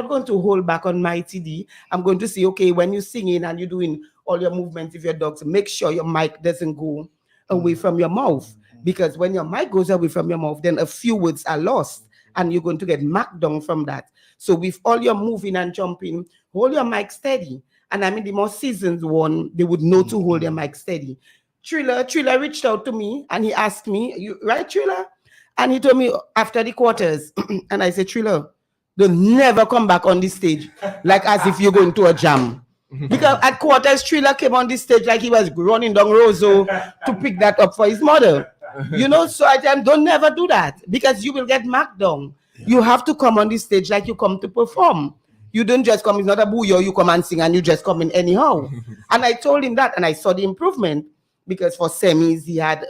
not going to hold back on my TD. I'm going to say, okay, when you're singing and you're doing all your movements with your dogs, make sure your mic doesn't go away from your mouth. Because when your mic goes away from your mouth, then a few words are lost and you're going to get marked down from that. So with all your moving and jumping, hold your mic steady. And I mean, the more seasoned one, they would know to hold their mic steady. Triller reached out to me and he asked me, "You right, Triller?" And he told me after the quarters, and I said, "Triller, don't never come back on this stage like as if you're going to a jam." Because at quarters, Triller came on this stage like he was running down Roseau to pick that up for his mother. You know, so I tell him, don't never do that because you will get marked down. You have to come on this stage like you come to perform. You don't just come, it's not a booyah, you come and sing and you just come in anyhow. And I told him that and I saw the improvement because for semis, he had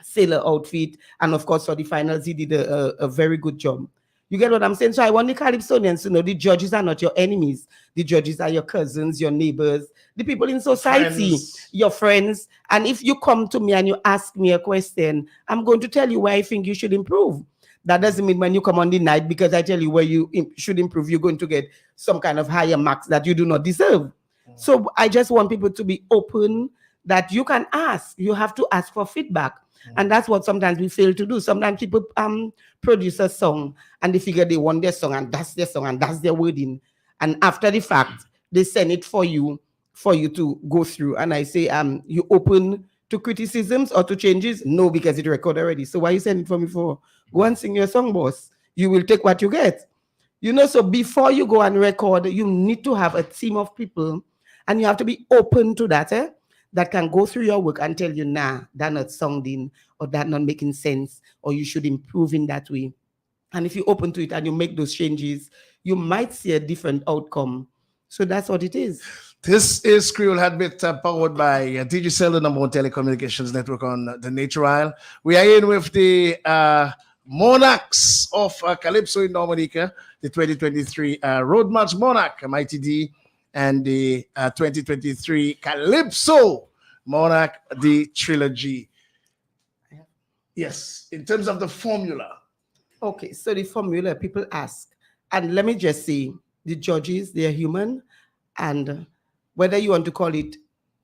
sailor outfit. And of course, for the finals, he did a very good job. You get what I'm saying? So I want the Calypsonians to know the judges are not your enemies. The judges are your cousins, your neighbors, the people in society, your friends. And if you come to me and you ask me a question, I'm going to tell you where I think you should improve. That doesn't mean when you come on the night, because I tell you where you should improve, you're going to get some kind of higher marks that you do not deserve. So I just want people to be open that you can ask. You have to ask for feedback. And that's what sometimes we fail to do. Sometimes people produce a song and they figure they want their song and that's their song and that's their wording. And after the fact, they send it for you to go through. And I say, you open to criticisms or to changes? No, because it recorded already. So why you send it for me for? Go and sing your song, boss. You will take what you get. You know, so before you go and record, you need to have a team of people and you have to be open to that, that can go through your work and tell you, nah, that not sounding or that not making sense, or you should improve in that way. And if you open to it and you make those changes, you might see a different outcome. So that's what it is. This is Creole Heartbeat, powered by Digicel, the #1 telecommunications network on the Nature Isle. We are in with the Monarchs of Calypso in Dominica, the 2023 Road March Monarch, Mighty D, and the 2023 Calypso Monarch, the trilogy. Yes, in terms of the formula. Okay, so the formula, people ask, and let me just say, the judges, they are human, and whether you want to call it,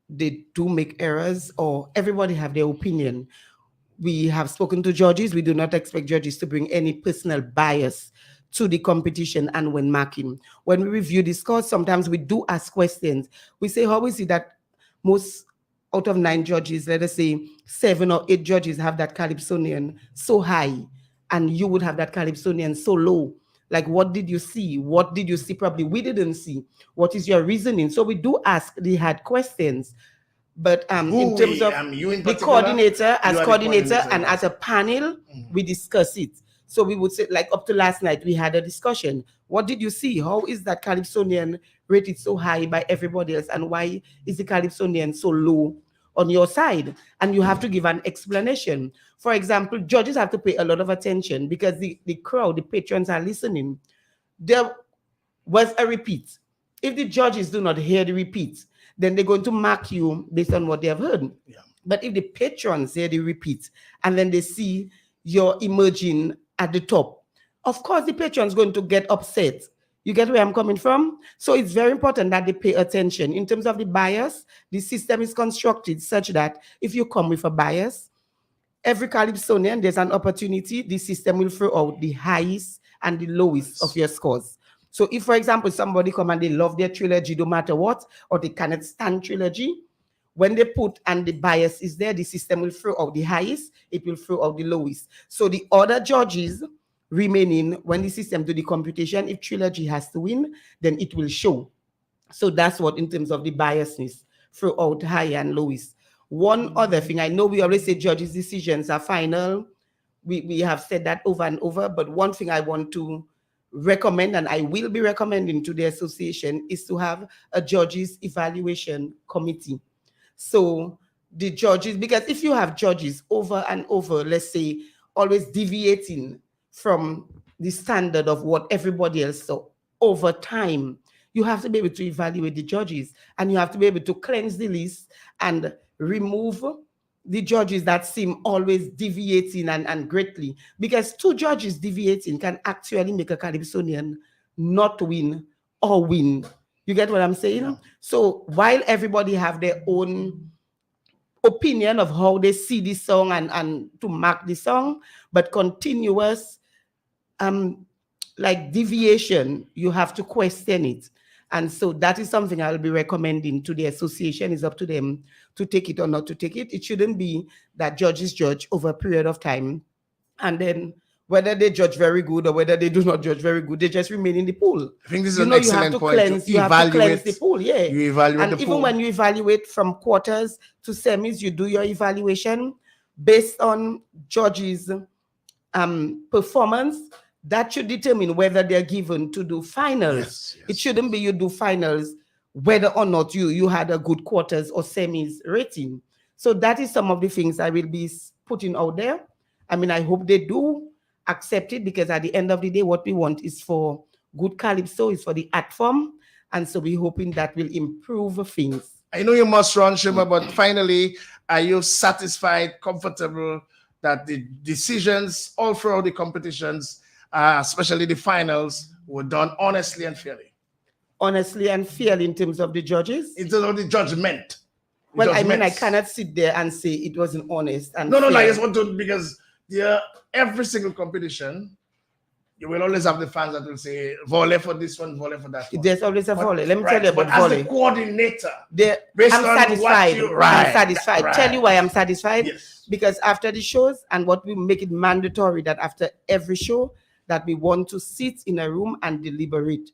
they do make errors, or everybody have their opinion. We have spoken to judges. We do not expect judges to bring any personal bias to the competition and when marking. When we review the scores, sometimes we do ask questions. We say, how is it that most out of 9 judges, let us say 7 or 8 judges have that Calypsonian so high, and you would have that Calypsonian so low? Like, what did you see? What did you see probably we didn't see? What is your reasoning? So we do ask the hard questions. But in terms of the coordinator, and as a panel, we discuss it. So we would say, like up to last night, we had a discussion. What did you see? How is that Calypsonian rated so high by everybody else? And why is the Calypsonian so low on your side? And you have to give an explanation. For example, judges have to pay a lot of attention because the crowd, the patrons are listening. There was a repeat. If the judges do not hear the repeat, then they're going to mark you based on what they have heard. Yeah. But if the patrons hear the repeat and then they see you're emerging at the top, of course the patron's going to get upset. You get where I'm coming from? So it's very important that they pay attention. In terms of the bias, the system is constructed such that if you come with a bias, every Calypsonian, there's an opportunity, the system will throw out the highest and the lowest of your scores. So if, for example, somebody come and they love their trilogy no matter what, or they cannot stand trilogy, when they put and the bias is there, the system will throw out the highest, it will throw out the lowest. So the other judges remaining, when the system do the computation, if trilogy has to win, then it will show. So that's what, in terms of the biasness, throw out high and lowest. One other thing, I know we always say judges' decisions are final. We have said that over and over, but one thing I want to recommend, and I will be recommending to the association, is to have a judges evaluation committee. So the judges, because if you have judges over and over, let's say, always deviating from the standard of what everybody else saw over time, you have to be able to evaluate the judges, and you have to be able to cleanse the list and remove the judges that seem always deviating and greatly, because 2 judges deviating can actually make a Calypsonian not win or win. You get what I'm saying? Yeah. So while everybody have their own opinion of how they see this song and to mark the song, but continuous like deviation, you have to question it. And so that is something I'll be recommending to the association. It's up to them to take it or not to take it. It shouldn't be that judges judge over a period of time, and then whether they judge very good or whether they do not judge very good, they just remain in the pool. I think this is You an know, you have excellent to point. cleanse, you have to cleanse the pool, yeah. You evaluate And the even pool. when you evaluate from quarters to semis, you do your evaluation based on judges' performance. That should determine whether they're given to do finals. Yes, yes. It shouldn't be you do finals whether or not you had a good quarters or semis rating. So that is some of the things I will be putting out there. I mean, I hope they do accept it, because at the end of the day, what we want is for good calypso, is for the art form. And so we're hoping that will improve things. I know you must run, Shima, but finally, are you satisfied, comfortable that the decisions all throughout the competitions, especially the finals, were done honestly and fairly? Honestly and fairly in terms of the judges? In terms of the judgment. Well, I mean, I cannot sit there and say it wasn't honest and No, fair. I just want to, because every single competition, you will always have the fans that will say, volley for this one, volley for that one. There's always a volley. Let me tell you about but volley. As the coordinator, I'm satisfied. I'm satisfied. Right. Tell you why I'm satisfied. Yes. Because after the shows, and what we make it mandatory that after every show, that we want to sit in a room and deliberate.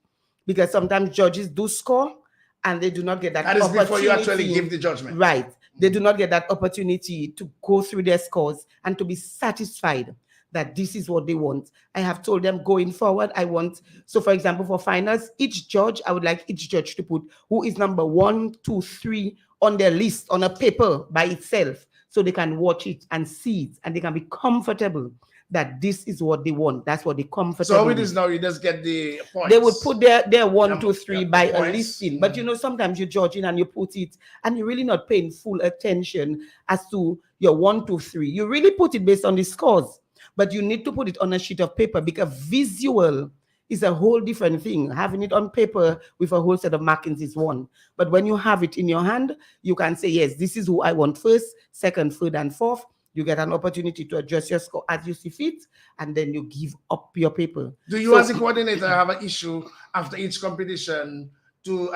Because sometimes judges do score and they do not get that opportunity. That is before you actually give the judgment. Right. They do not get that opportunity to go through their scores and to be satisfied that this is what they want. I have told them going forward, I want, so for example, for finals, each judge, I would like each judge to put who is number 1, 2, 3 on their list on a paper by itself, so they can watch it and see it and they can be comfortable that this is what they want. That's what they comfortable. So how it is now, you just get the points. They would put their 1, 2, 3 by points. a listing. But you know, sometimes you're judging and you put it and you're really not paying full attention as to your 1, 2, 3. You really put it based on the scores, but you need to put it on a sheet of paper, because visual is a whole different thing. Having it on paper with a whole set of markings is one. But when you have it in your hand, you can say, yes, this is who I want first, second, third, and fourth. You get an opportunity to adjust your score as you see fit, and then you give up your paper. Do you, as a coordinator, have an issue after each competition to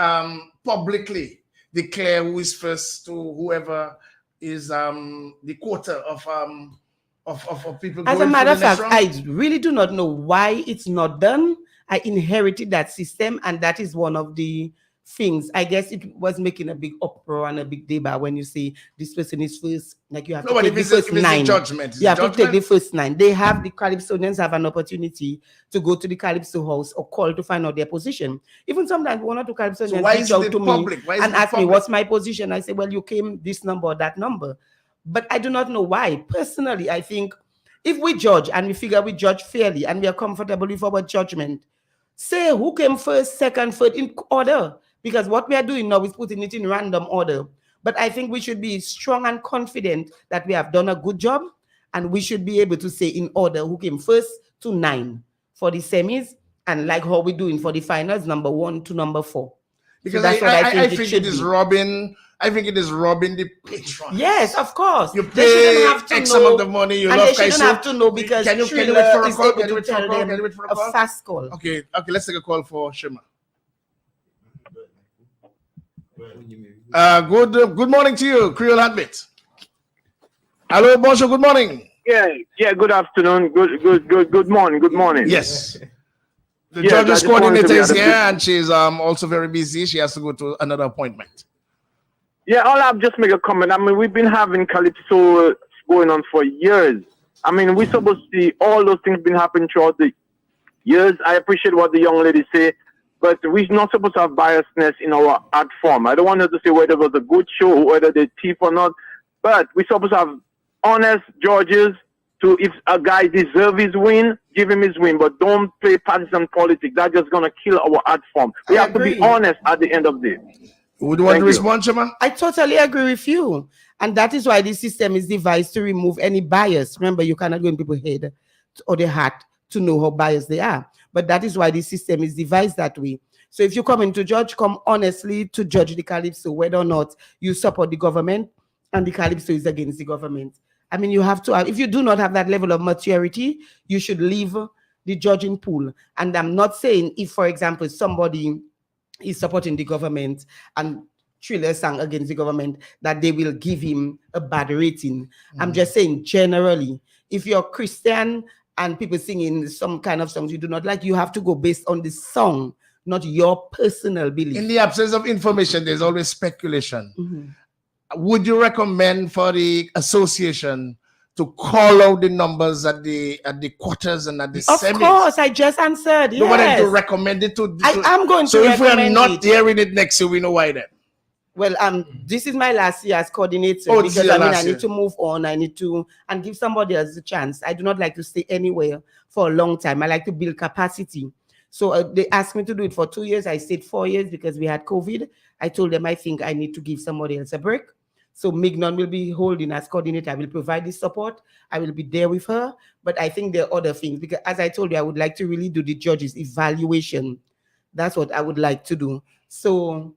publicly declare who is first to whoever is the quota of people? As a matter of fact, I really do not know why it's not done. I inherited that system, and that is one of the things. I guess it was making a big uproar and a big debate when you say this person is first, like you have to take the first 9. You have to take the first 9. They have, the Calypsonians have an opportunity to go to the Calypso house or call to find out their position. Even sometimes one or two Calypsonians reach out to me and ask me, what's my position? I say, well, you came this number or that number. But I do not know why. Personally, I think if we judge and we figure we judge fairly and we are comfortable with our judgment, say who came first, second, third in order. Because what we are doing now is putting it in random order. But I think we should be strong and confident that we have done a good job, and we should be able to say in order who came first to 9 for the semis, and like how we're doing for the finals, number 1 to number 4. Because so that's I think it is robbing. I think it is robbing the patron. Yes, of course. You pay X amount of money. You love they shouldn't have to know, because can you wait for a call? Can you wait for a call? Can you wait for a call? A fast call. Okay. Let's take a call for Shima. Good morning to you, Creole Heartbeat. Hello, bonjour, good morning. Yeah, good afternoon, good morning. Yes. The judges coordinator is here, and she's also very busy. She has to go to another appointment. Yeah, I'll just make a comment. I mean, we've been having Calypso going on for years. I mean, we're supposed to see all those things been happening throughout the years. I appreciate what the young lady say, but we're not supposed to have biasness in our art form. I don't want her to say whether it was a good show, whether they thief or not, but we're supposed to have honest judges. To, if a guy deserves his win, give him his win, but don't play partisan politics. That's just going to kill our art form. We have to be honest at the end of the day. Would you want to respond, Shima? I totally agree with you. And that is why this system is devised to remove any bias. Remember, you cannot go in people's head or their heart to know how biased they are. But that is why the system is devised that way. So if you come into judge, come honestly to judge the calypso, whether or not you support the government and the calypso is against the government. I mean, you have to have, if you do not have that level of maturity, you should leave the judging pool. And I'm not saying if, for example, somebody is supporting the government and Thriller sang against the government, that they will give him a bad rating. I'm just saying generally, if you're Christian and people singing some kind of songs you do not like, you have to go based on the song, not your personal belief. In the absence of information, there's always speculation. Would you recommend for the association to call out the numbers at the quarters and at the semis? Of course, I just answered. No, but Yes. to recommend it to. I am going to So if we are recommend not it. hearing it next year, we know why then. Well, this is my last year as coordinator Oh, this is because your I mean last I year. need to move on. I need to and give somebody else a chance. I do not like to stay anywhere for a long time. I like to build capacity. So they asked me to do it for 2 years. I stayed 4 years because we had COVID. I told them I think I need to give somebody else a break. So Mignon will be holding as coordinator. I will provide the support. I will be there with her. But I think there are other things because, as I told you, I would like to really do the judges' evaluation. That's what I would like to do. So,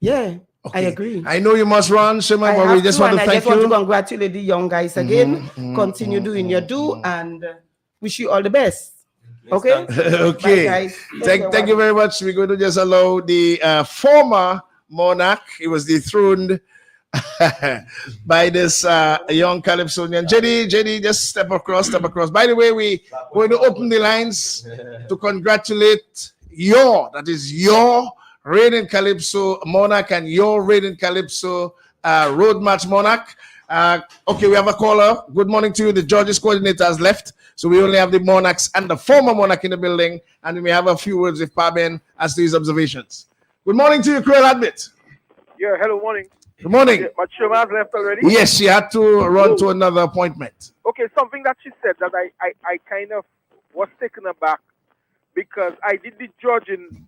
yeah, I agree. I know you must run, Shema, I but we have just to, want and to I thank just want to you. congratulate the young guys again. Continue doing your do and wish you all the best. Okay? Okay. Bye, guys. Thank you very much. We're going to just allow the former monarch, he was dethroned by this young Calypsonian. JD, just step across. By the way, we're going to open the lines to congratulate your reigning Calypso monarch and your reigning Calypso road match monarch. Okay, we have a caller. Good morning to you. The judges coordinator has left, so we only have the monarchs and the former monarch in the building, and we may have a few words with Paben as to his observations. Good morning to you, Creole Admit. Yeah, hello, morning. Good morning. Yeah, but Shema has left already? Yes, she had to run to another appointment. Okay, something that she said that I kind of was taken aback because I did the judging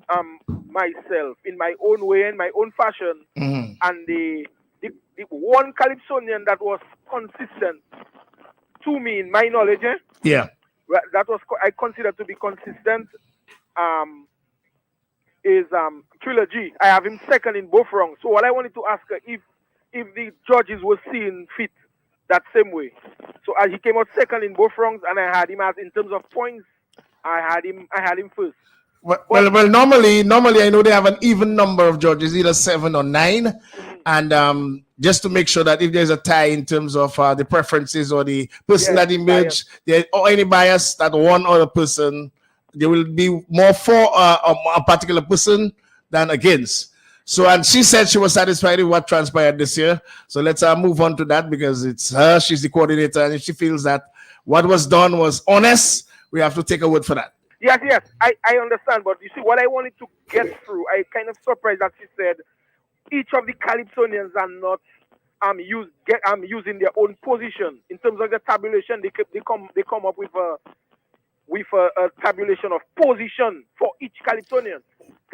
myself in my own way, in my own fashion, and the one Calypsonian that was consistent to me in my knowledge, Yeah. that was I consider to be consistent is Trilogy. I have him second in both rounds. So what I wanted to ask her if the judges were seeing fit that same way. So as he came out second in both rounds, and I had him as in terms of points, I had him first. Well, normally I know they have an even number of judges, either 7 or 9, and just to make sure that if there's a tie in terms of the preferences or the person that emerged, or any bias that one other person, there will be more for a particular person than against. So, and she said she was satisfied with what transpired this year. So let's move on to that because it's her, she's the coordinator, and if she feels that what was done was honest, we have to take a word for that. Yes, I understand, but you see, what I wanted to get through, I kind of surprised that she said each of the Calypsonians are not using their own position in terms of the tabulation. They come up with a tabulation of position for each Calypsonian.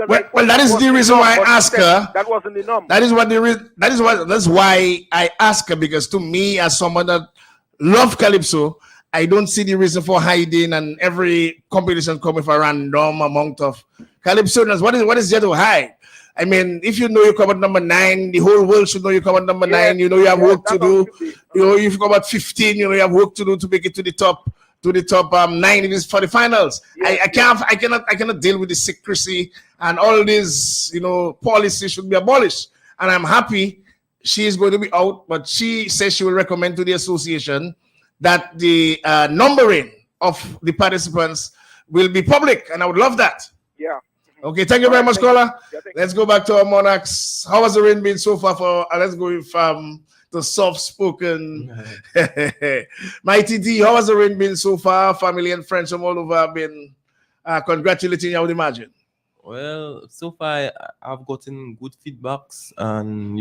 Well, that is the reason why I ask her. That wasn't the norm. That's why I ask her, because to me, as someone that love Calypso, I don't see the reason for hiding, and every competition come with a random amount of Calypsonians. What is there to hide? I mean, if you know you come at number 9, the whole world should know you come at number 9. You know you have work to do. You know, if you come at 15, you know you have work to do to make it to the top 9 it is for the finals. I cannot deal with the secrecy and all these, policies should be abolished. And I'm happy she is going to be out, but she says she will recommend to the association that the numbering of the participants will be public, and I would love that. Yeah. Okay, thank you very much, caller. Let's go back to our monarchs. How has the rain been so far? Let's go with the soft-spoken Mighty D. How has the rain been so far? Family and friends from all over have been congratulating you, I would imagine. Well, so far I've gotten good feedbacks, and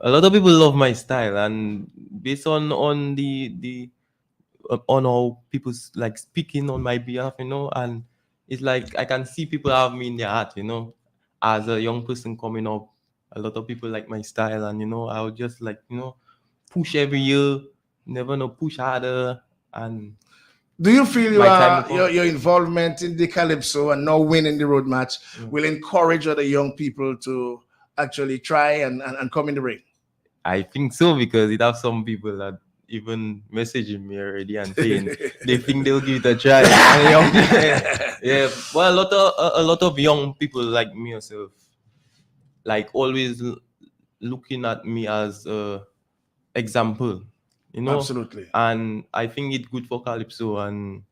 a lot of people love my style, and based on the on how people's like speaking on my behalf, and it's like I can see people have me in their heart, as a young person coming up. A lot of people like my style, and I would just like push every year, never know, push harder, and Do you feel My time will come. your involvement in the Calypso and now winning the road match will encourage other young people to actually try and come in the ring? I think so, because it have some people that even messaging me already and saying they think they'll give it a try. And yeah, well, a lot of young people like me yourself, like always looking at me as a example, Absolutely. And I think it's good for Calypso, and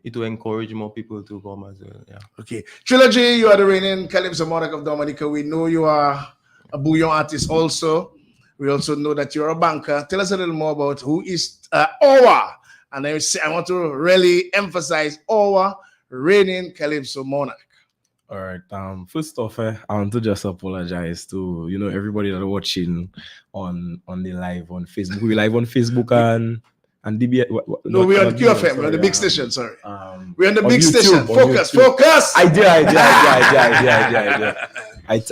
it will encourage more people to come as well. Yeah. Okay. Trilogy, you are the reigning Calypso Monarch of Dominica. We know you are a bouillon artist also. We also know that you're a banker. Tell us a little more about who is Owa. And I want to really emphasize Owa, reigning Calypso Monarch. All right. First off, I want to just apologize to everybody that are watching on the live on Facebook. We live on Facebook and DB. No, we're on QFM. We're on the big station. Sorry, we're on the big station. Focus.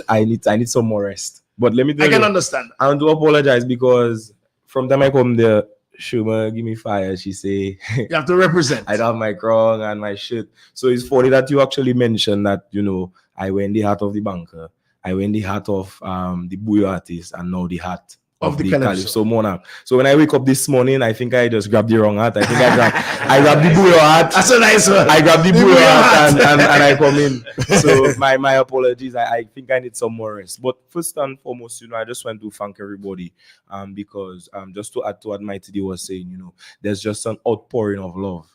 I need some more rest. But let me tell you, I can understand. I want to apologize because from time I come there, Shuma give me fire. She say you have to represent. I don't have my crown and my shit. So it's funny that you actually mentioned that I wear the hat of the banker, I wear the hat of the bouillon artist, and now the hat of the Calypso Monarch. So when I wake up this morning, I think I just grabbed the wrong hat. I think I grabbed the bouillon hat. That's a nice one. I grabbed the bouillon hat and I come in. So my apologies. I think I need some more rest. But first and foremost, I just want to thank everybody because just to add to what Mighty D was saying, there's just an outpouring of love,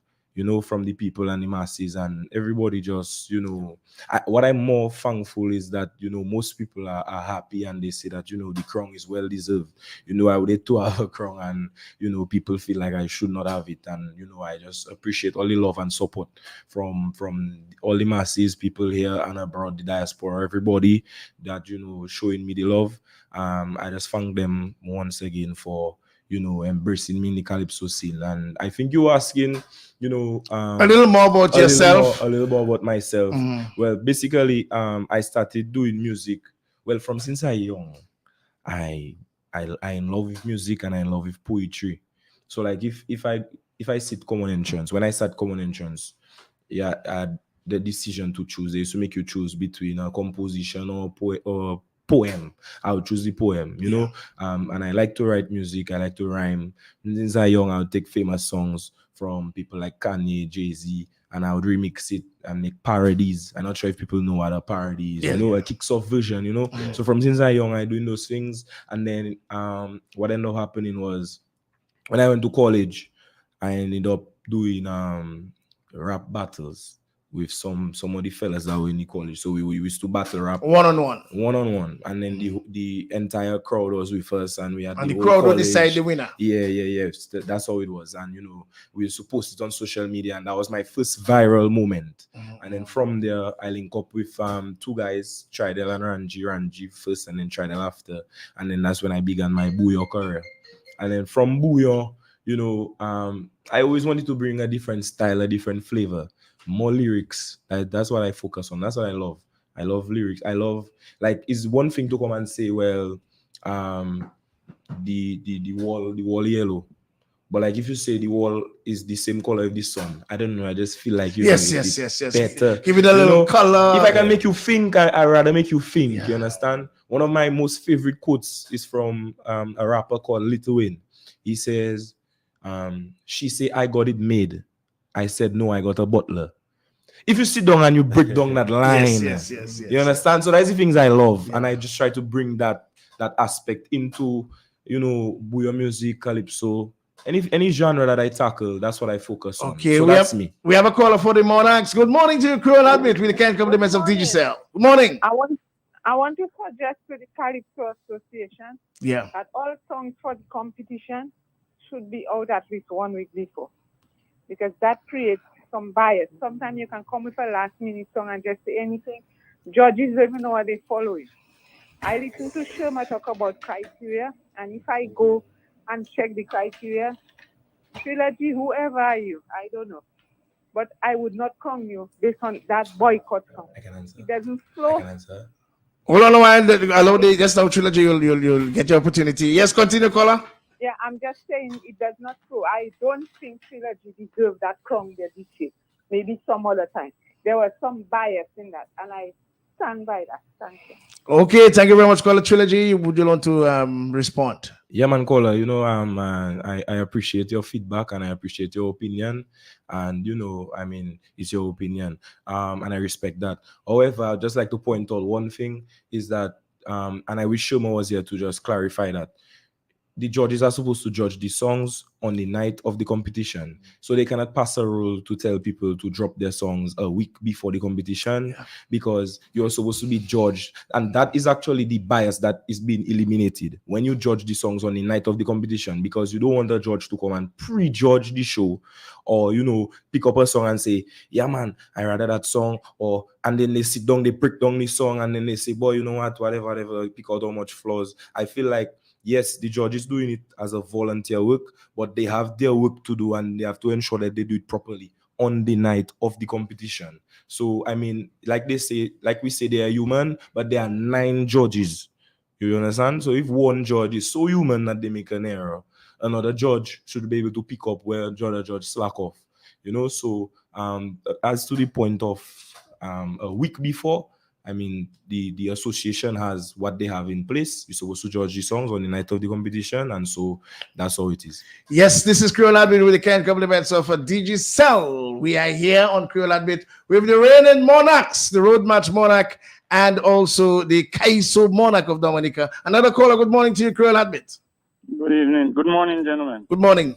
from the people and the masses, and everybody just, what I'm more thankful is that, most people are happy and they say that, the crown is well deserved. I would hate to have a crown and, people feel like I should not have it. And, I just appreciate all the love and support from all the masses, people here and abroad, the diaspora, everybody that, showing me the love. I just thank them once again for, embracing me in the Calypso scene. And I think you were asking, a little more about yourself. A little more about myself. Well, basically, I started doing music. Well, from since I young, I in love with music and I in love with poetry. So like if I sit common entrance, when I start common entrance, I had the decision to choose. They used to make you choose between a composition or poem. I would choose the poem, and I like to write music. I like to rhyme. Since I'm young, I would take famous songs from people like Kanye, Jay-Z, and I would remix it and make parodies. I'm not sure if people know what a parody is. A kicks off version, So from since I'm young, I'm doing those things. And then what ended up happening was when I went to college, I ended up doing rap battles with some of the fellas that were in the college. So we used to battle rap one-on-one, and then the entire crowd was with us, and we had the crowd would decide the winner. Yeah. That's how it was. And we used to post it on social media, and that was my first viral moment. And then from there, I link up with two guys, Tridel and Ranji first, and then Tridel after, and then that's when I began my bouillon career. And then from bouillon, I always wanted to bring a different style, a different flavor. More lyrics. That's what I focus on. That's what I love. I love lyrics. I love, like, it's one thing to come and say, well, the wall yellow, but like if you say the wall is the same color of the sun, I don't know. I just feel like yes. better. Give it a little color. If I can make you think, I rather make you think. You understand? One of my most favorite quotes is from a rapper called Lil Wayne. He says, "She say I got it made. I said no, I got a butler." If you sit down and you break down that line, yes. You understand? So that's the things I love, and I just try to bring that aspect into bouillon music, calypso, any genre that I tackle. That's what I focus on. Okay, so that's me. We have a caller for the Monarchs. Good morning to you, Creole Admit. We can't compliments of DJ Cell. Good morning. I want to suggest to the Calypso Association that all songs for the competition should be out at least 1 week before, because that creates some bias. Sometimes you can come with a last minute song and just say anything. Judges don't even know what they follow it. I listen to Sherma talk about criteria, and if I go and check the criteria, Trilogy, whoever are you, I don't know. But I would not come you based on that boycott song. I can answer. It doesn't flow. I can answer. Hold on a while. Allow the just now Trilogy, you'll get your opportunity. Yes, continue, caller. Yeah, I'm just saying it does not go. I don't think Trilogy deserved that crown they did it. Maybe some other time. There was some bias in that, and I stand by that. Thank you. Okay, thank you very much, Caller Trilogy. Would you want to respond? Yeah, man, caller. I appreciate your feedback and I appreciate your opinion. And I mean, it's your opinion. And I respect that. However, I'd just like to point out one thing is that, and I wish Shoma was here to just clarify that the judges are supposed to judge the songs on the night of the competition. So they cannot pass a rule to tell people to drop their songs a week before the competition because you're supposed to be judged. And that is actually the bias that is being eliminated when you judge the songs on the night of the competition, because you don't want the judge to come and prejudge the show or, pick up a song and say, yeah, man, I rather that song. And then they sit down, they break down the song and then they say, boy, you know what, whatever, pick out how much flaws. I feel like, yes, the judge is doing it as a volunteer work, but they have their work to do and they have to ensure that they do it properly on the night of the competition. So, I mean, like we say, they are human, but there are 9 judges. You understand? So if one judge is so human that they make an error, another judge should be able to pick up where the other judge slack off. So as to the point of a week before, I mean, the association has what they have in place. You're supposed to judge the songs on the night of the competition, and so that's how it is. Yes, this is Creole Admit with the kind compliments of DG Cell. We are here on Creole Admit with the reigning monarchs, the road match monarch, and also the Kaiso monarch of Dominica. Another caller, good morning to you, Creole Admit. Good evening. Good morning, gentlemen. Good morning.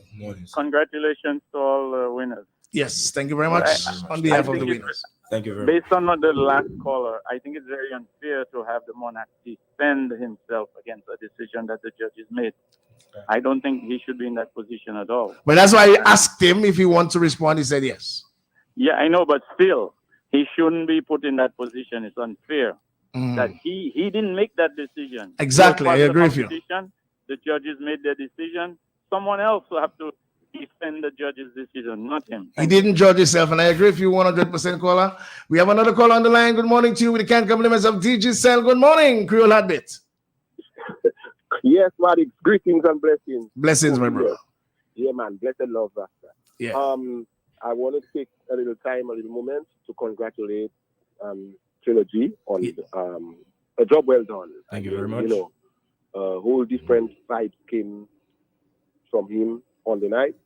Congratulations to all winners. Yes, thank you very much on behalf of the winners. Thank you very much. Based on the last caller, I think it's very unfair to have the monarch defend himself against a decision that the judges made. I don't think he should be in that position at all. But that's why I asked him if he wants to respond. He said yes. Yeah, I know, but still, he shouldn't be put in that position. It's unfair that he didn't make that decision. Exactly, I agree with you. The judges made their decision. Someone else will have to defend the judge's decision, not him. He didn't judge himself, and I agree with you 100%, caller. We have another caller on the line. Good morning to you with the kind compliments of DG Cell. Good morning, Creole Habit. Yes, Wadix. Greetings and blessings. Blessings, my brother. Yeah, man. Blessed love, Rasta. Yeah. I want to take a little moment to congratulate Trilogy on a job well done. Thank you very much. Whole different vibes came from him on the night,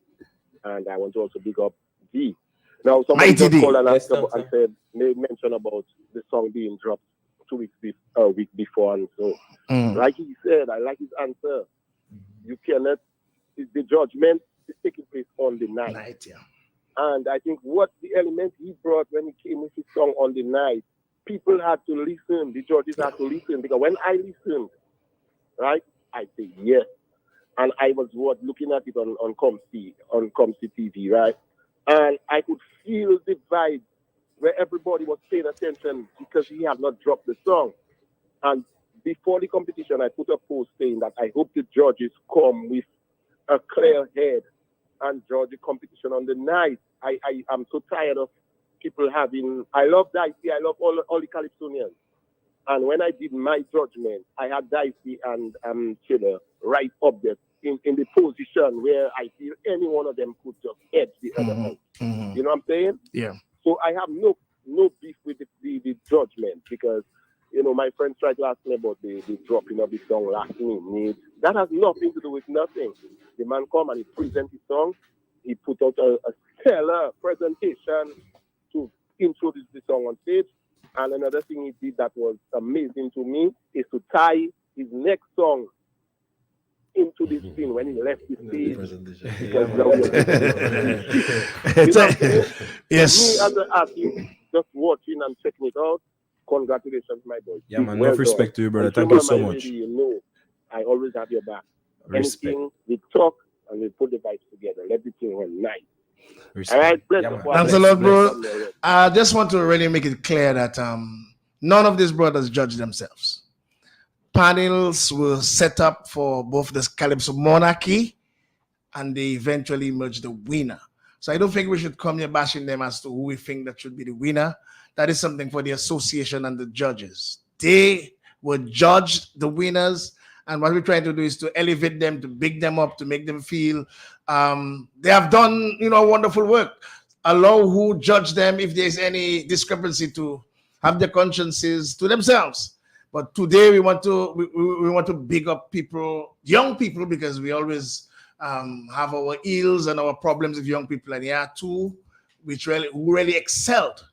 and I want to also big up D. Now, somebody just called and asked about, and said, made mention about the song being dropped 2 weeks a week before, and so, like he said, I like his answer. You cannot. The judgment is taking place on the night. And I think what the element he brought when he came with his song on the night, people had to listen. The judges had to listen, because when I listened, right, I say yes. And I was looking at it on Comsi TV, right? And I could feel the vibe where everybody was paying attention because he had not dropped the song. And before the competition, I put a post saying that I hope the judges come with a clear head and judge the competition on the night. I'm so tired of people having... I love Dicey, I love all the Calypsonians. And when I did my judgment, I had Dicey and Chiller right up there in the position where I feel any one of them could just edge the other one. You know what I'm saying? Yeah. So I have no beef with the judgment, because, my friends tried to ask me about the dropping of the song last minute. That has nothing to do with nothing. The man come and he present his song. He put out a stellar presentation to introduce the song on stage. And another thing he did that was amazing to me is to tie his next song into this scene when he left the stage. Yes. Me as an artist, just watching and checking it out, congratulations, my boy. Yeah, man. Enough respect to you, brother. Thank you so much. I always have your back. Respect. Anything, we talk and we put the vibes together. Everything went nice. Respect. All right, bless Yeah, you. Thanks a lot, bro. I just want to really make it clear that none of these brothers judge themselves. Panels were set up for both the Calypso monarchy, and they eventually emerged the winner. So I don't think we should come here bashing them as to who we think that should be the winner. That is something for the association and the judges. They were judged the winners, And what we're trying to do is to elevate them, to big them up, to make them feel they have done, wonderful work. Allow who judge them if there's any discrepancy to have their consciences to themselves. But today we want to big up people, young people, because we always have our ills and our problems with young people. And here are two who really excelled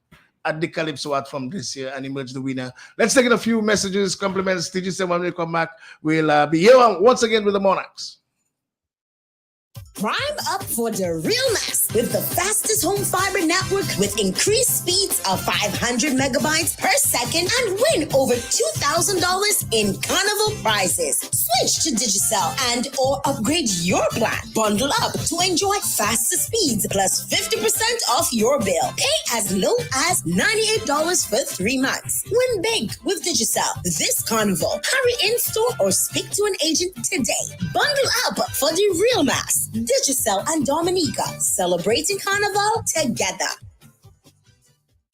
at the Calypso Art from this year and emerged the winner. Let's take in a few messages, compliments. Did you say when we come back, we'll be here once again with the Monarchs. Prime up for the real mess with the fastest home fiber network with increased speeds of 500 megabytes per second and win over $2,000 in Carnival prizes. Switch to Digicel and or upgrade your plan. Bundle up to enjoy faster speeds plus 50% off your bill. Pay as low as $98 for 3 months. Win big with Digicel this Carnival. Hurry in store or speak to an agent today. Bundle up for the real mass. Digicel and Dominica, celebrating Carnival together.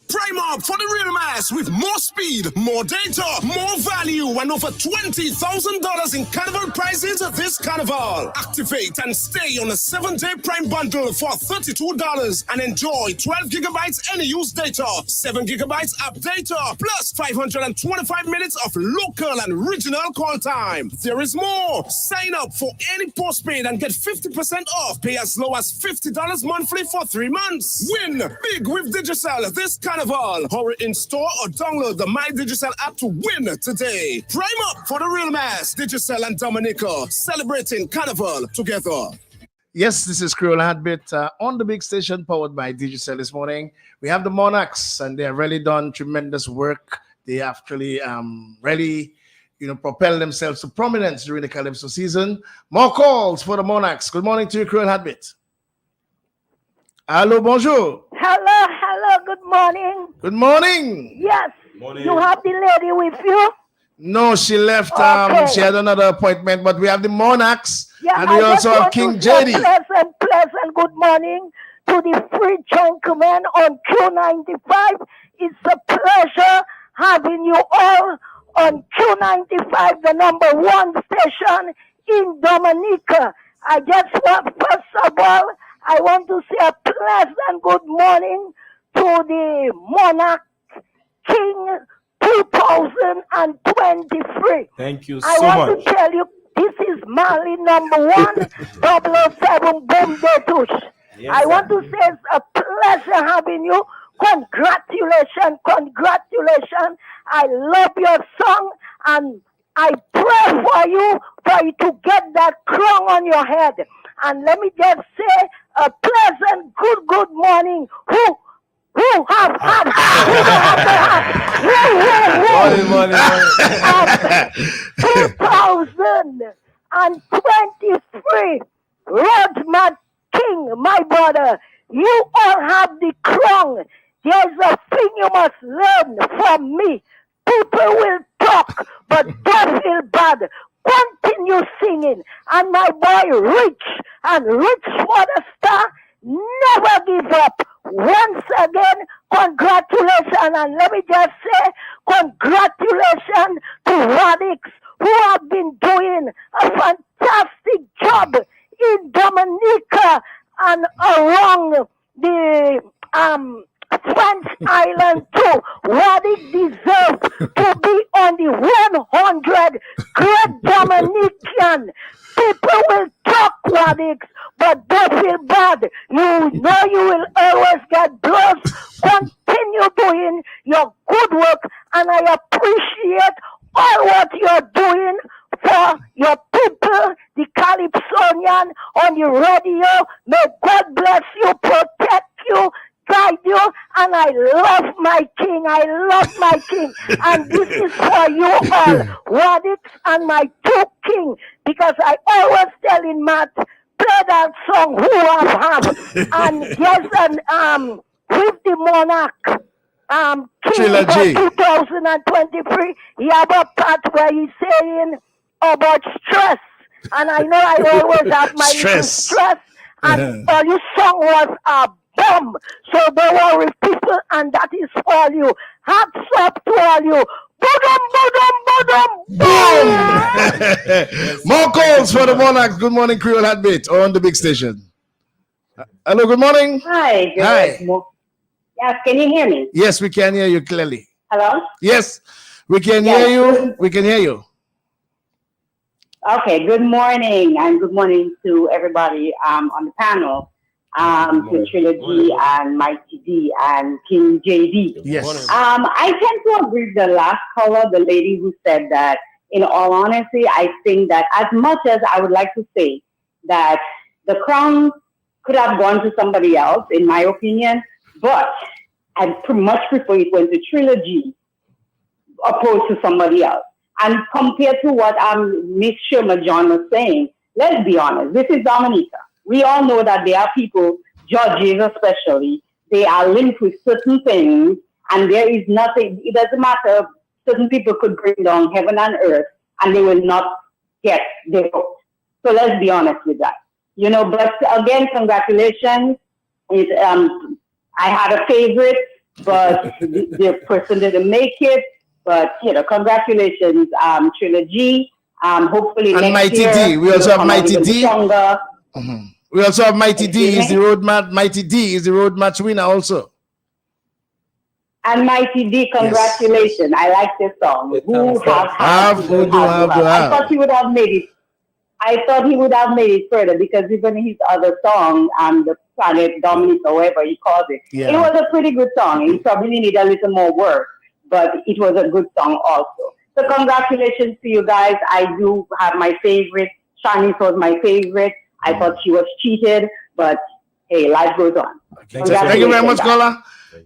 Prime up for the real mass with more speed, more data, more value, and over $20,000 in Carnival prizes this Carnival. Activate and stay on a 7-day Prime bundle for $32 and enjoy 12 gigabytes any use data, 7 gigabytes app data, plus 525 minutes of local and regional call time. There is more. Sign up for any postpaid and get 50% off. Pay as low as $50 monthly for 3 months. Win big with Digicel this Carnival. Hurry in store or download the My Digicel app to win today. Prime up for the real mass. Digicel and Dominica celebrating Carnival together. Yes, this is Creole Heartbeat on the big station powered by Digicel this morning. We have the Monarchs and they have really done tremendous work. They actually really propel themselves to prominence during the Calypso season. More calls for the Monarchs. Good morning to you, Creole Heartbeat. Hello, bonjour. Hello, good morning. Good morning. Yes. Morning. You have the lady with you? No, she left. Okay. She had another appointment, but we have the Monarchs and I we also just have want King to say JD. Pleasant good morning to the free gentlemen on Q95. It's a pleasure having you all on Q95, the number 1 station in Dominica. I just want, first of all, I want to say a pleasant good morning to the Monarch King 2023. Thank you I so want much. to tell you, this is Mali number 1, 007 Boom de Touche. Yes, I want to say it's a pleasure having you. Congratulations. I love your song and I pray for you to get that crown on your head. And let me just say a pleasant good morning. Who have Morning. 2023 Rodman King, my brother, you all have the crown. There's a thing you must learn from me. People will talk, but don't feel bad. Continue singing. And my boy, Rich for the star, never give up. Once again, congratulations. And let me just say, congratulations to Wadix, who have been doing a fantastic job in Dominica and around the French island too. Wadix deserves to be on the 100 great Dominican. People will talk Wadix, but don't feel bad. You know you will always get blessed. Continue doing your good work, and I appreciate all what you're doing for your people, the Calypsonian on the radio. May God bless you, protect you, guide you, and I love my king. And this is for you all, Wadix and my 2 king, because I always tell in Matt, play that song, Who Have. And yes, and with the Monarch, King for 2023, he have a part where he's saying about stress. And I know I always have my little stress, and all your song was a bomb. So don't worry, people, and that is for all you. Hats up to all you. Boom, boom, boom, Boom! More calls for the Monarchs. Good morning, Creole Heartbeat on the big station. Hello, good morning. Hi. Hi. Yes, can you hear me? Yes, we can hear you clearly. Hello? Yes, we can hear you. We can hear you. Okay, good morning, and good morning to everybody on the panel, to Trilogy and Mighty D and King JD. Yes. I tend to agree with the last caller, the lady who said that, in all honesty, I think that as much as I would like to say that the crown could have gone to somebody else, in my opinion, but I much prefer it went to Trilogy opposed to somebody else. And compared to what Miss Sherma John was saying, let's be honest, this is Dominica. We all know that there are people, judges especially, they are linked with certain things, and there is nothing, it doesn't matter, certain people could bring down heaven and earth, and they will not get their vote. So let's be honest with that. You know, but again, congratulations. I had a favorite, but the person didn't make it. But, you know, congratulations, Trilogy. Hopefully and next Mighty year, D. We also have Mighty D. Stronger. We also have Mighty D. Is the road match. Mighty D is the road match winner also. And Mighty D, congratulations. Yes. I like this song. Who have. I thought he would have made it. I thought he would have made it further because even his other song, the Planet Dominic, however he calls it, it was a pretty good song. He probably needed a little more work, but it was a good song also. So congratulations to you guys. I do have my favorite. Shanice was my favorite. I thought she was cheated, but hey, life goes on. Thank you very much, caller.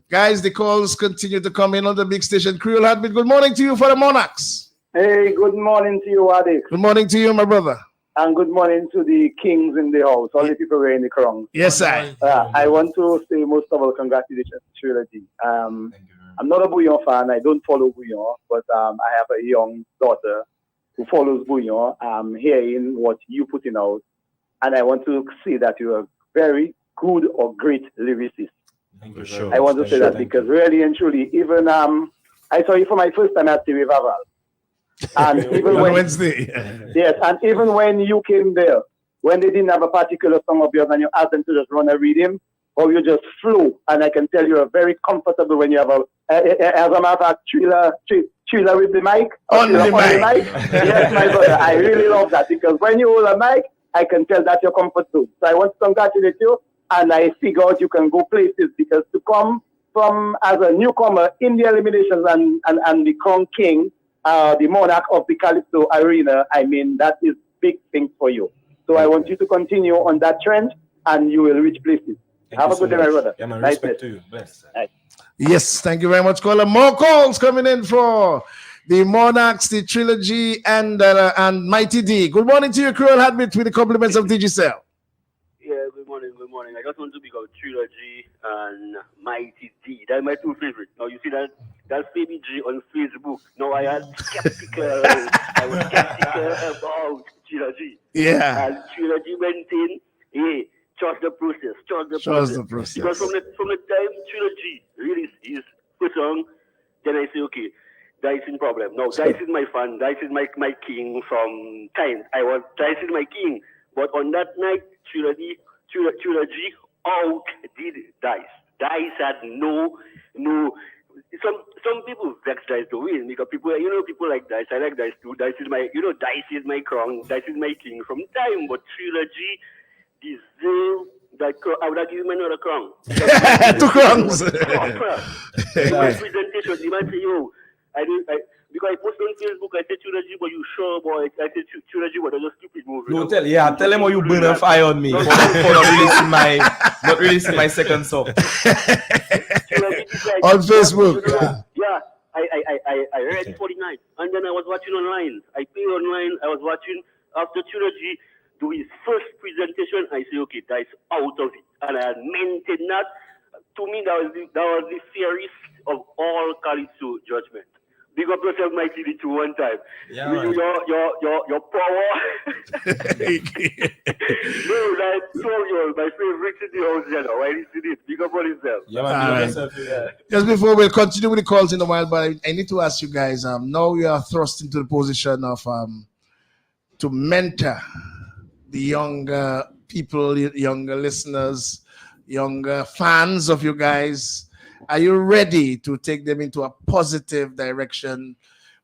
Guys, the calls continue to come in on the big station. Creole Heartbeat, good morning to you for the Monarchs. Hey, good morning to you, Wadix. Good morning to you, my brother. And good morning to the kings in the house, all the people who are in the crown. Yes, sir. I want to say most of all congratulations to Trilogy. I'm not a Bouillon fan. I don't follow Bouillon, but I have a young daughter who follows Bouillon. I'm hearing what you putting out, and I want to say that you're a very good or great lyricist. Thank you. Sure. I want to say that because really and truly, even I saw you for my first time at the Riverval. And even on when, Wednesday. Yes, and even when you came there, when they didn't have a particular song of yours and you asked them to just run a rhythm, or you just flew, and I can tell you're very comfortable when you have as a matter of fact, Trilla with the mic. On the mic. Yes, my brother, I really love that because when you hold a mic, I can tell that you're comfortable. So I want to congratulate you, and I figure out you can go places because to come from as a newcomer in the eliminations and the Crown King, the monarch of the Calypso arena, I mean, that is big thing for you. So I want you to continue on that trend and you will reach places. Have a good day, my brother. Yeah, man, respect to you. Bless. Yes, thank you very much, caller. More calls coming in for the Monarchs, the Trilogy, and Mighty D. Good morning to you, Creole Heartbeat, with the compliments of Digicel. Yeah, good morning, good morning. I just want to pick up Trilogy and Mighty D. That's my two favorites. Now, you see that baby G on Facebook. Now, I was skeptical about Trilogy. Yeah. And Trilogy went in, hey, trust the process. Because from the time Trilogy released his first song, then I say, okay, Dice in problem. No, Dice is my fan. Dice is my king from time. Dice is my king. But on that night, Trilogy outdid Dice. Dice had no. Some people vex Dice to win because people like Dice. I like Dice too. Dice is my crown. Dice is my king from time. But Trilogy deserve that crown. I would have given him another crown. 2 crowns. My presentation, he might say, yo, because I posted on Facebook, I said Trilogy, but you sure, boy? I said Trilogy, but that's a stupid movie. No, tell him how you burn a fire on me for not releasing my second song. On Facebook. Yeah, I read 49, and then I was watching online. I paid online. I was watching after Trilogy do his first presentation. I say, okay, that's out of it, and I maintained that. To me, that was the fairest of all Calypso judgment. Big up yourself, Mighty D, too, one time. Yeah, your power. No, like, my favorite in the house, you know. Why did you it? Big up on himself. Yeah, man, yourself, yeah. Just before we continue with the calls in a while, but I need to ask you guys, now we are thrust into the position of to mentor the younger people, younger listeners, younger fans of you guys. Are you ready to take them into a positive direction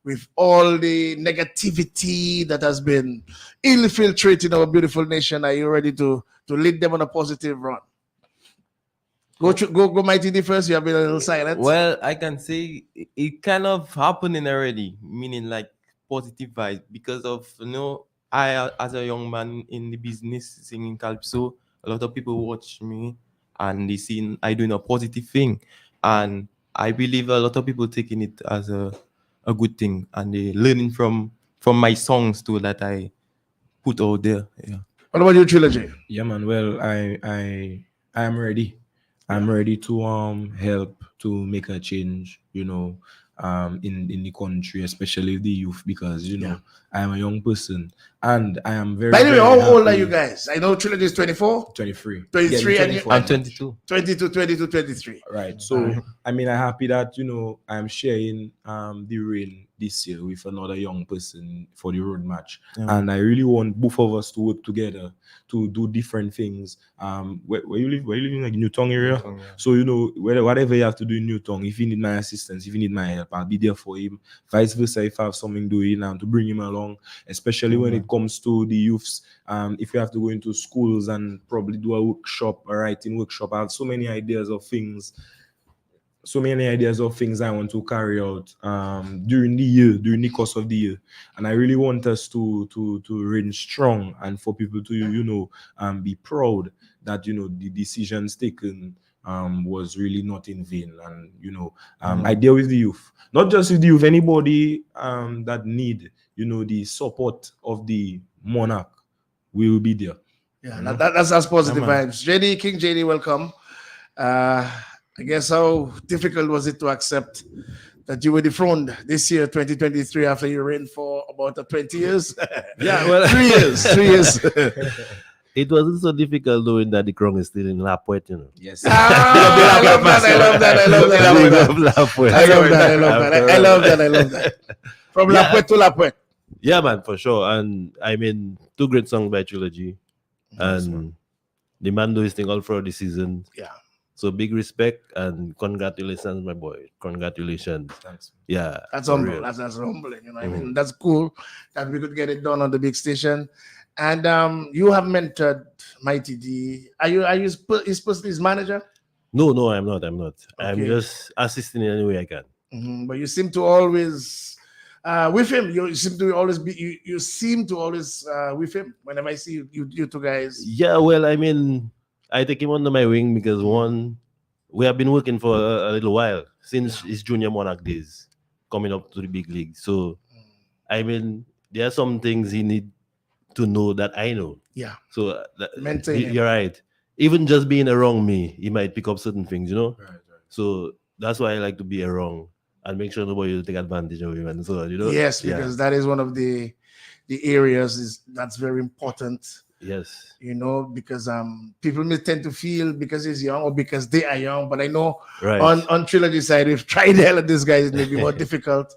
with all the negativity that has been infiltrating our beautiful nation? Are you ready to lead them on a positive run? Go, Mighty D first. You have been a little silent. Well, I can say it kind of happening already, meaning like positive vibes because of, I, as a young man in the business singing calypso, a lot of people watch me and they see I doing a positive thing. And I believe a lot of people taking it as a good thing and they learning from my songs too that I put out there. Yeah. What about your trilogy? Yeah, man. Well, I am ready. I'm ready to help to make a change, in the country, especially the youth, because I am a young person and I am very. By the way, very how old happy. are you guys? I know trilogy is 24, 23, 23, and I'm 22. 22, 22, 23. Right. So I'm happy that I'm sharing the reign this year with another young person for the road match, and I really want both of us to work together to do different things. Where you live? Where you live in like Newtown area? Newtown, yeah. So whatever you have to do in Newtown, if you need my assistance, if you need my help, I'll be there for him. Vice versa, if I have something doing to bring him along, especially when it comes to the youths. If you have to go into schools and probably do a workshop, a writing workshop, I have so many ideas of things I want to carry out during the course of the year, and I really want us to reign strong and for people to be proud that the decisions taken was really not in vain. And I deal with the youth, not just with the youth, anybody that need the support of the monarch, we will be there. Yeah, that's positive vibes. King JD, welcome. I guess how difficult was it to accept that you were dethroned this year, 2023, after you reigned for about 20 years? Yeah, well, 3 years. 3 years. It wasn't so difficult knowing that the crown is still in Lapwet, Yes. I love that. From Lapwet to Lapwet. Yeah, man, for sure. And I mean, 2 great songs by Trilogy. And the man do his thing all throughout the season. Yeah. So big respect and congratulations, my boy. Congratulations. Thanks. Yeah. That's humble. That's humbling. I mean, that's cool that we could get it done on the big station. And you have mentored Mighty D. Are you his manager? No, I'm not. Okay. I'm just assisting in any way I can. But you seem to always with him. You seem to always be. You seem to always with him. Whenever I see you two guys. Yeah. Well, I mean, I take him under my wing because we have been working for a little while since his junior Monarch days, coming up to the big league. So, I mean, there are some things he need to know that I know. Yeah. So Maintain you're right. Even just being around me, he might pick up certain things, Right. So that's why I like to be around and make sure nobody will take advantage of him and so on, Yes, because that is one of the areas that's very important. Yes. Because people may tend to feel because he's young or because they are young, but I know right. on Trilogy side, we've tried the hell of this guy. It may be more difficult.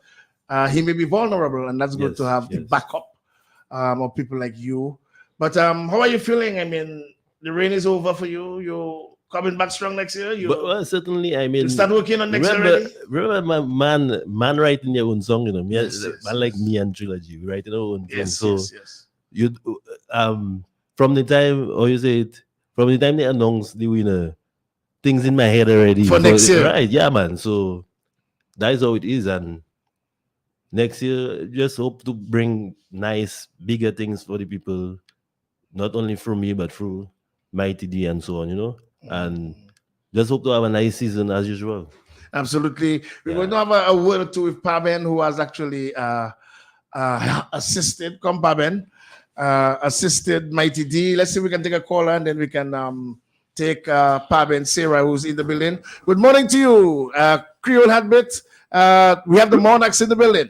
He may be vulnerable, and that's good to have the backup of people like you. But how are you feeling? I mean, the reign is over for you. You're coming back strong next year. Well, certainly. I mean, you start working on next year already. Remember, man writing your own song. Man like me and Trilogy, we write our own song. So you from the time they announced the winner, things in my head already for next year. Right? Yeah, man. So that is how it is, and next year, just hope to bring nice, bigger things for the people, not only through me, but through Mighty D and so on, and just hope to have a nice season as usual. Absolutely. We're going to have a word or two with Paben, who has actually assisted Mighty D. Let's see if we can take a call and then we can take Paben Sarah, who's in the building. Good morning to you, Creole Hadbit. We have the Monarchs in the building.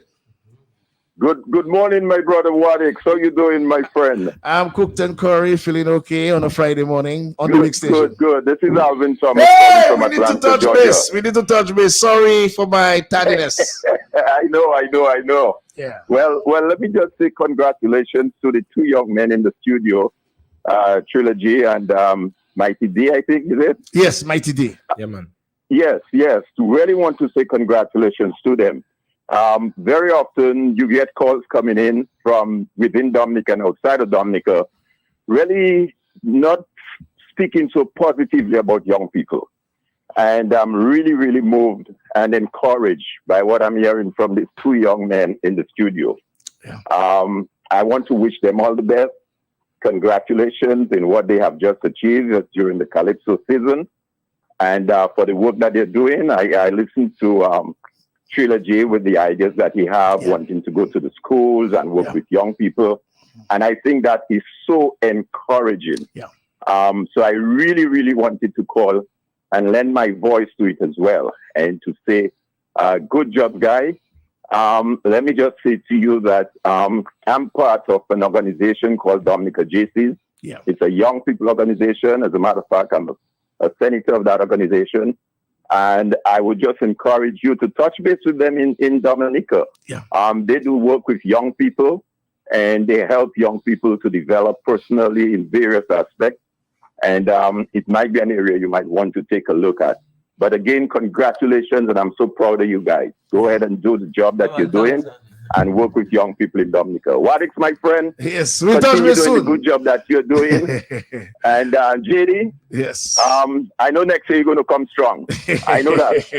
Good morning, my brother Wadix. How you doing, my friend? I'm cooked and curry, feeling okay on a Friday morning on the big station. Good. This is Alvin Thomas from We need Atlanta, to touch Georgia. base. We need to touch base. Sorry for my tardiness. I know. Yeah. Well, let me just say congratulations to the two young men in the studio, Trilogy and Mighty D, I think, is it? Yes, Mighty D. Yeah, man. Yes. Really want to say congratulations to them. Very often you get calls coming in from within Dominica and outside of Dominica, really not speaking so positively about young people. And I'm really, really moved and encouraged by what I'm hearing from these two young men in the studio. Yeah. I want to wish them all the best. Congratulations in what they have just achieved during the Calypso season. And for the work that they're doing, I listened to Trilogy with the ideas that he have, wanting to go to the schools and work with young people. And I think that is so encouraging. Yeah. So I really, really wanted to call and lend my voice to it as well. And to say, good job, guys. Let me just say to you that I'm part of an organization called Dominica JCs. Yeah. It's a young people organization. As a matter of fact, I'm a senator of that organization. And I would just encourage you to touch base with them in Dominica. Yeah. They do work with young people, and they help young people to develop personally in various aspects. And it might be an area you might want to take a look at. But again, congratulations, and I'm so proud of you guys. Go ahead and do the job that you're doing and work with young people in Dominica. Wadix, my friend. Yes, we'll touch base soon. The good job that you're doing. And JD. Yes. I know next year you're going to come strong. I know that.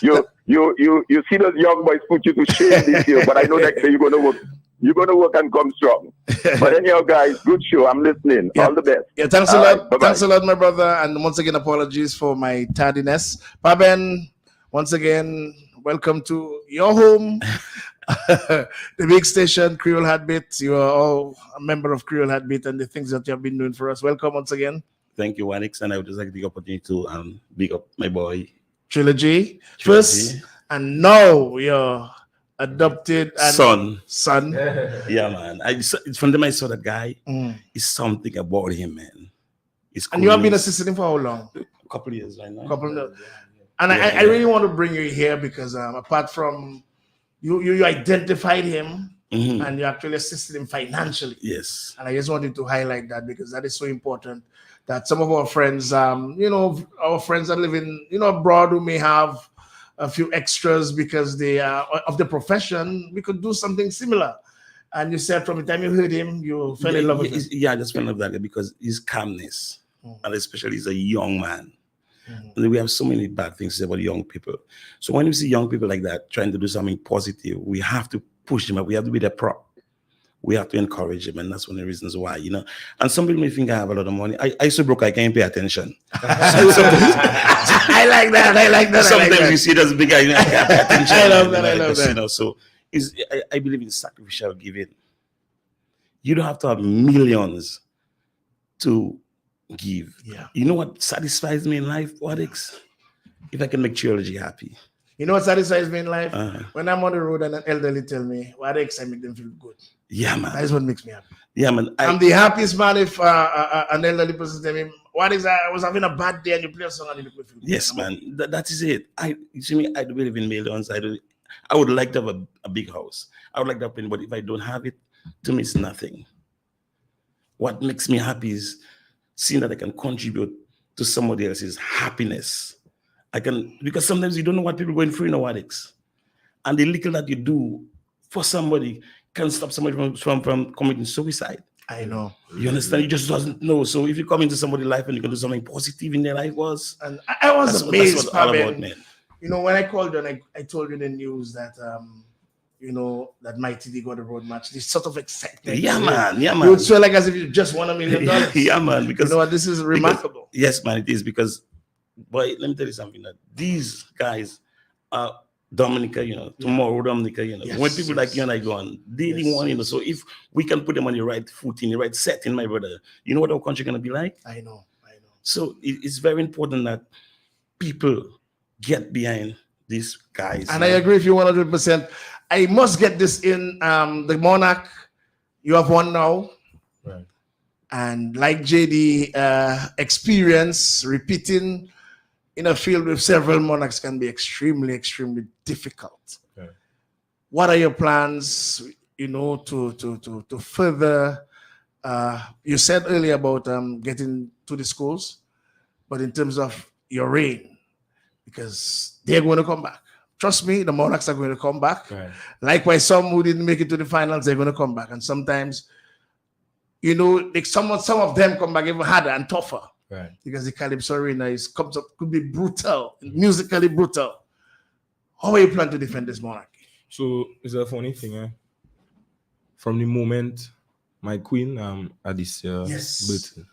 you see those young boys put you to shame this year, but I know next year you're going to work. You're going to work and come strong. But anyhow, guys, good show. I'm listening. Yeah. All the best. Yeah, thanks a lot. Thanks a lot, my brother. And once again, apologies for my tardiness. Paben, once again, welcome to your home. The big station, Creole Heartbeat. You are all a member of Creole Heartbeat and the things that you have been doing for us. Welcome once again. Thank you, Wadix, and I would just like the opportunity to big up my boy Trilogy. First, and now you're adopted and son. Yeah, man. It's from them I saw that guy. It's something about him, man. And you have been assisting him for how long? A couple of years right now. And I really want to bring you here because apart from you identified him and you actually assisted him financially. Yes. And I just wanted to highlight that because that is so important. That some of our friends, our friends that live in, abroad who may have a few extras because they are of the profession, we could do something similar. And you said from the time you heard him, you fell in love with him. Yeah, I just fell in love with that guy because his calmness, and especially he's a young man. And we have so many bad things to say about young people. So when you see young people like that trying to do something positive, we have to push them up. We have to be their prop. We have to encourage him, and that's one of the reasons why, And some people may think I have a lot of money. I so broke I can't pay attention. I like that. Sometimes you see this big guy, I can't pay attention. I love that. So I believe in sacrificial giving. You don't have to have millions to give. Yeah. You know what satisfies me in life, Wadix? If I can make Trilogy happy. You know what satisfies me in life? When I'm on the road and an elderly tell me, Wadix, I make them feel good. Yeah, man. That is what makes me happy. Yeah, man. I'm the happiest man if an elderly person tell me, Wadix, I was having a bad day and you play a song and you make me feel good. Yes, man. That is it. You see me, I don't believe in millions. I would like to have a big house. I would like to have a, but if I don't have it, to me it's nothing. What makes me happy is seeing that I can contribute to somebody else's happiness. Because sometimes you don't know what people are going through in Wadix. And the little that you do for somebody can stop somebody from committing suicide. I know. You understand? You just doesn't know. So if you come into somebody's life and you can do something positive in their life and I was amazed, that's what all about, man. When I called you and I told you the news that that Mighty D got a road match, this sort of excitement. Yeah, man. You would feel like as if you just won $1 million. Yeah, man. Because this is remarkable. Yes, man, it is because, boy, let me tell you something. That these guys are Dominica, tomorrow Dominica, when people like you and I go on, they want, so if we can put them on the right footing, the right setting, my brother, you know what our country gonna be like? I know. So it's very important that people get behind these guys. And I agree with you 100%. I must get this in. The Monarch, you have one now. Right. And like JD, experience repeating in a field with several Monarchs can be extremely, extremely difficult. Right. What are your plans, to further? You said earlier about getting to the schools, but in terms of your reign, because they're going to come back. Trust me, the Monarchs are going to come back. Right. Likewise, some who didn't make it to the finals, they're going to come back. And sometimes, some of them come back even harder and tougher. Right. Because the Calypso arena could be brutal, musically brutal. How are you planning to defend this monarchy? So it's a funny thing, From the moment my queen at this birthday,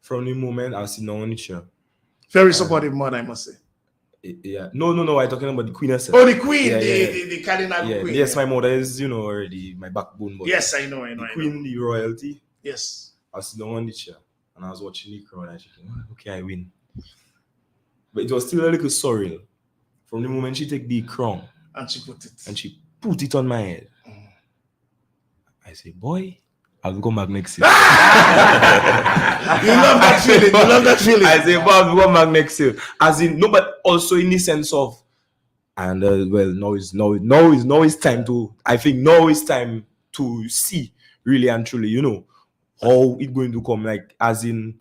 from the moment I see no one chair. Very supportive mother, I must say. Yeah. No. I'm talking about the queen herself. Oh, the queen, yeah, the cardinal queen. Yes, my mother is, already my backbone. But yes, I know. The queen, the royalty. Yes. I was sitting on the chair and I was watching the crowd and thinking, okay, I win. But it was still a little surreal. From the moment she take the crown and she put it on my head. I say, boy, I'll come back next year. You love that feeling. I say, boy, I'll come back next year. As in, no, but also in the sense of, and now it's time to. I think now it's time to see really and truly, how it's going to come. Like, as in,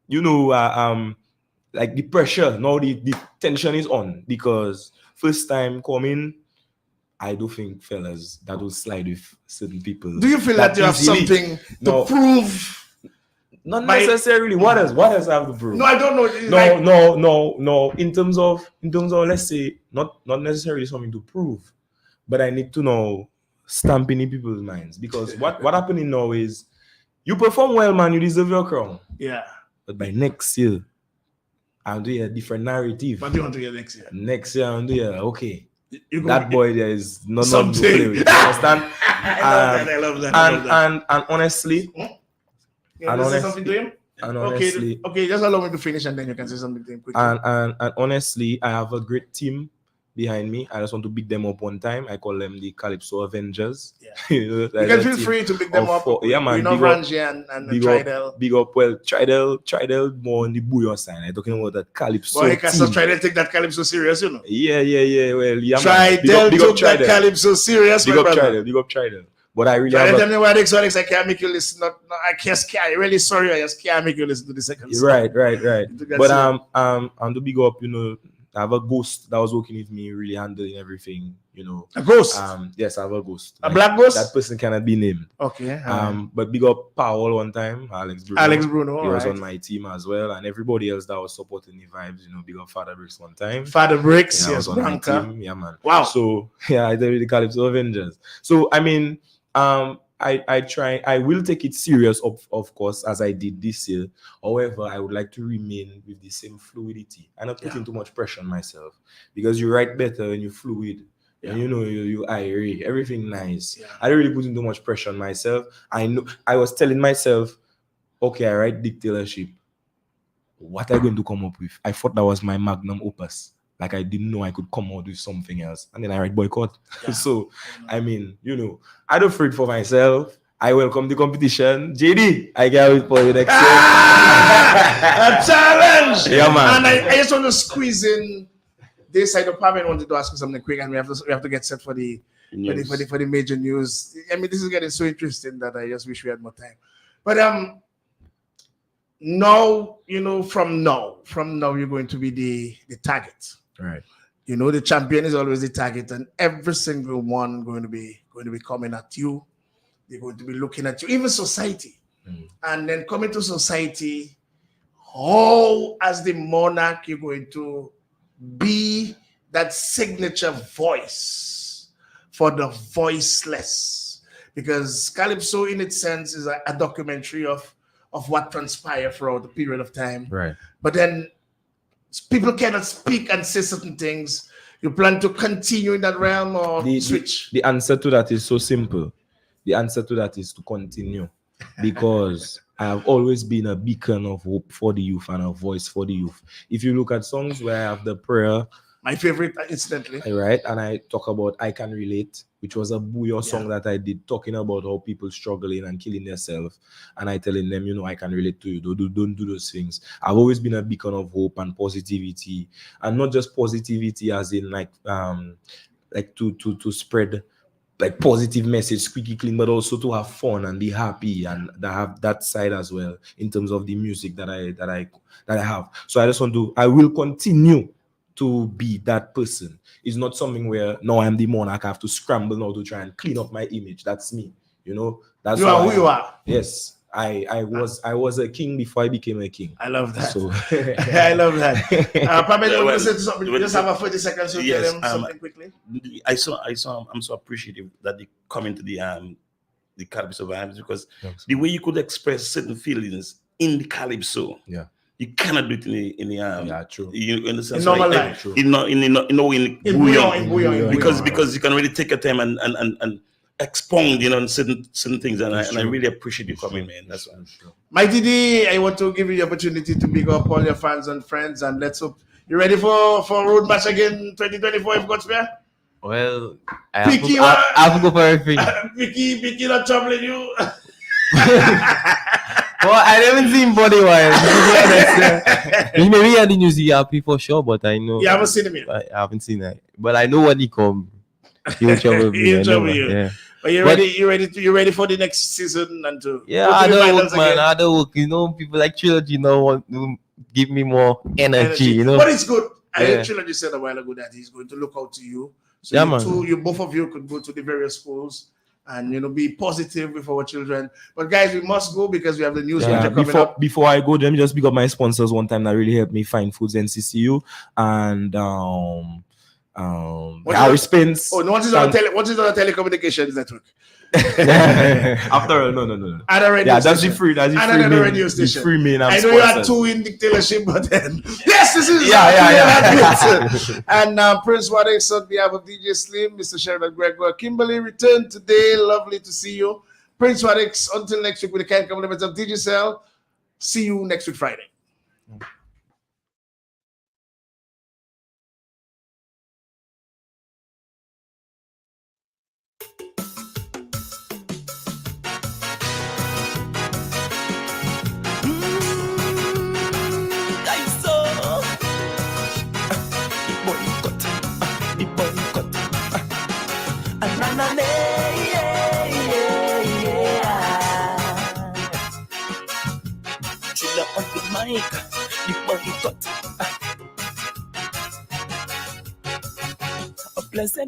like the pressure. Now the tension is on because first time coming. I do think, fellas, that will slide with certain people. Do you feel that you have something to prove? Not necessarily. What else I have to prove? No, I don't know. No. In terms of, let's say, not necessarily something to prove, but I need to know stamping in people's minds because what happening now is you perform well, man. You deserve your crown. Yeah. But by next year, I'll do a different narrative. What do you want to hear next year? Next year, I'll do okay. That boy there is not something. To play with. You understand? I love that. And honestly, you want to say something to him? And honestly, okay, just allow me to finish and then you can say something to him quickly. And honestly, I have a great team behind me. I just want to big them up one time. I call them the Calypso Avengers. Yeah. You can feel free to big them up. Yeah, man. Big and Tridel. Big up. Well, Tridel more on the bouillon side. I'm talking about that Calypso. Well, Tridel take that Calypso serious, Yeah. Well, yeah, Tridel took that Calypso serious, big up Tridel. But I really have tell me Wadix, I can't make you listen. I can't. I'm really sorry. I just can't make you listen to the second song. Right. But I'm to big up, I have a ghost that was working with me, really handling everything, A ghost? Yes, I have a ghost. A black ghost? That person cannot be named. Okay. But big up Powell one time, Alex Bruno. He was on my team as well, and everybody else that was supporting the vibes, big up Father Bricks one time. Father Bricks, yes, on my team. Yeah, man. Wow. So yeah, I tell you the Calypso Avengers. So I mean, I will take it serious, of course, as I did this year. However, I would like to remain with the same fluidity and not putting too much pressure on myself because you write better when you're fluid. Yeah. And you irate, everything nice. Yeah. I don't really put too much pressure on myself. I know I was telling myself, okay, I write dictatorship. What am I going to come up with? I thought that was my magnum opus. Like I didn't know I could come out with something else. And then I write boycott. Yeah. So, I mean, I don't afraid for myself. I welcome the competition. JD, I can't wait for you next year. A challenge! Yeah, man. And I just want to squeeze in this side of Pavin wanted to ask you something quick and we have to get set for the major news. I mean, this is getting so interesting that I just wish we had more time. But now, from now you're going to be the target. Right. The champion is always the target, and every single one going to be coming at you. They're going to be looking at you, even society. And then coming to society, how as the monarch you're going to be that signature voice for the voiceless. Because Calypso in its sense is a documentary of what transpired throughout the period of time. Right. But then people cannot speak and say certain things. You plan to continue in that realm or switch? The answer to that is so simple. The answer to that is to continue. Because I have always been a beacon of hope for the youth and a voice for the youth. If you look at songs where I have the prayer My favorite, instantly. Right, and I talk about I Can Relate, which was a Booyah song that I did, talking about how people struggling and killing themselves, and I telling them, you know, I can relate to you. Don't do those things. I've always been a beacon of hope and positivity, and not just positivity as in like to spread like positive message squeaky clean, but also to have fun and be happy, and have that side as well in terms of the music that I have. So I will continue to be that person. It's not something where now I'm the monarch, I have to scramble now to try and clean up my image. That's me, you know. That's you are who you are. Yes, I was a king before I became a king. I love that. So I love that. Pamela, you want to say something? Just have a 30 seconds to tell them something quickly. I'm so appreciative that they come into the Calypso vibes, because the way you could express certain feelings in the Calypso, you cannot do it in the true. You understand? In normal life, true. In Bouillon, because you can really take your time and expound, you know, on certain things, and I really appreciate you coming, man. That's why. Mighty D, I want to give you the opportunity to big up all your fans and friends, and let's hope you ready for road match again 2024 if God's fair. Well, I have to go for everything. Vicky not troubling you. Well, I haven't seen body wise. Maybe at the New Zealand happy for sure, but I know you haven't seen him yet. I haven't seen that, but I know when he come, he'll trouble me. He'll trouble you. Yeah. But you ready for the next season and to I don't work, man. I don't work. You know, people like Trilogy now want to give me more energy. You know, but it's good. I heard Trilogy said a while ago that he's going to look out to you. So you both of you could go to the various schools and, you know, be positive with our children. But guys, we must go because we have the news coming up. Before I go, let me just pick up my sponsors one time that really helped me find Foods NCCU and Harry Spence. Oh, no, what is on the telecommunications network? After no. Other radio that's the free. That's the free main, radio station. The free main. I know you had two in the dealership, but then yes, this is And Prince Wadix on behalf of DJ Slim, Mr. Sheridan Gregor, Kimberly returned today. Lovely to see you, Prince Wadix. Until next week with the kind compliments of DJ Cell. See you next week Friday. On the mic, the boycott. A pleasant